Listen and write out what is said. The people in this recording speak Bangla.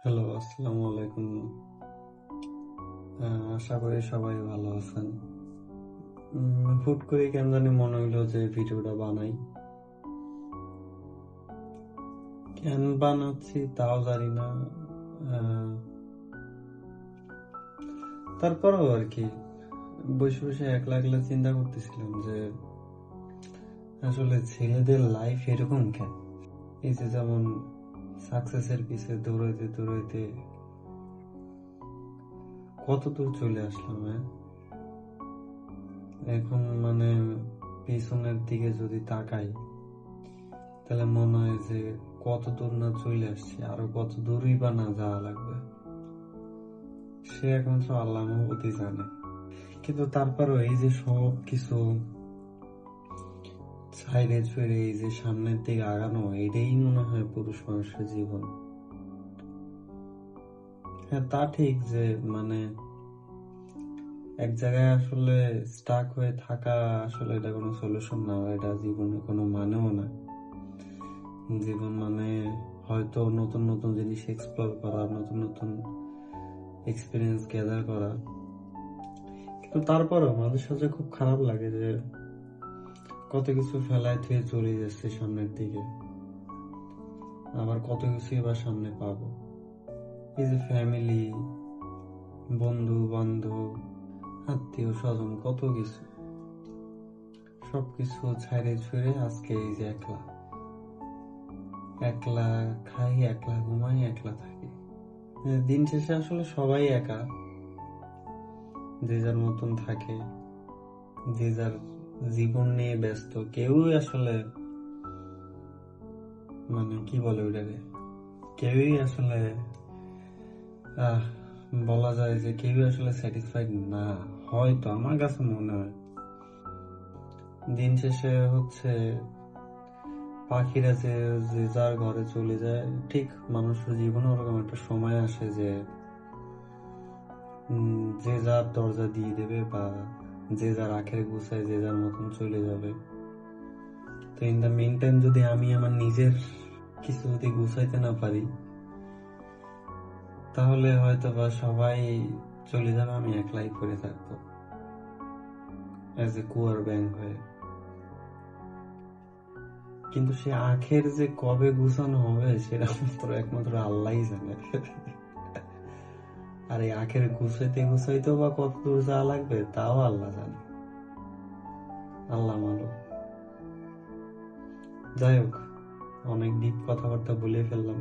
হ্যালো, আসসালামু আলাইকুম। আশা করি সবাই ভালো আছেন। হুট করে কেন জানি মনে হইলো যে ভিডিওটা বানাই। কেন বানাচ্ছি তাও জানি না। আহ, তারপরেও আর কি বসে বসে একলা একলা চিন্তা করতেছিলাম যে আসলে ছেলেদের লাইফ এরকম কেন। এই যে যেমন সাকসেসের পিছে দৌড়াইতে দৌড়াইতে কত দূর চলে আসলাম। এখন মানে পিছনের দিকে যদি তাকাই তাহলে মনে হয় যে কত দূর না চলে আসছে, আরো কত দূরই বা না যাওয়া লাগবে, সে একমাত্র আল্লাহ মাহবুবই জানে। কিন্তু তারপরও এই যে সব কিছু ছাইড়ে ছুঁড়ে এই যে সামনের দিকে আগানো, এটাই মনে হয় পুরুষ মানুষের জীবন। হ্যাঁ, তা ঠিক যে মানে এক জায়গায় আসলে স্টাক হয়ে থাকা আসলে এটা কোনো সলিউশন না, এটা জীবনে কোনো মানেও না। জীবন মানে হয়তো নতুন নতুন জিনিস এক্সপ্লোর করা, নতুন নতুন এক্সপিরিয়েন্স গ্যাদার করা। কিন্তু তারপরেও মাঝে সাঝে খুব খারাপ লাগে যে কত কিছু ফেলায় থুয়ে চলে যাচ্ছে সামনের দিকে, আবার কত কিছু এবার সামনে পাবো। এই যে ফ্যামিলি, বন্ধু বান্ধব, আত্মীয় স্বজন, কত কিছু, সবকিছু ছাড়ে ছুড়ে আজকে এই যে একলা একলা খাই, একলা ঘুমাই, একলা থাকি। দিন শেষে আসলে সবাই একা, যে যার মতন থাকে, যে যার জীবন নিয়ে ব্যস্ত। কেউই আসলে মানে কি বলে ওইটাকে, কেউই আসলে আহ বলা যায় যে কেউই আসলে স্যাটিসফাইড না, হয়তো আমার কাছে মনে হয়। দিন শেষে হচ্ছে পাখিরা যে যে যার ঘরে চলে যায়, ঠিক মানুষের জীবনে ওরকম একটা সময় আসে যে যে যার দরজা দিয়ে দেবে, বা যে যার আখের গুছায় যে যার মতন চলে যাবে। তো ইন দ্য মেন টাইম যদি আমি আমার নিজের কিছু যদি গুছাইতে না পারি, তাহলে হয়তো বা সবাই চলে যাবে, আমি একলাই পড়ে থাকবো অ্যাজ এ কুয়ার ব্যাং হয়ে। কিন্তু সে আখের যে কবে গুছানো হবে সেটা একমাত্র আল্লাহই জানে। আর এই আখের গুছাইতে গুছাইতেও বা কত দূর যাওয়া লাগবে তাও আল্লাহ জানে, আল্লাহ মালুম। যাই হোক, অনেক ডিপ কথাবার্তা বলে ফেললাম।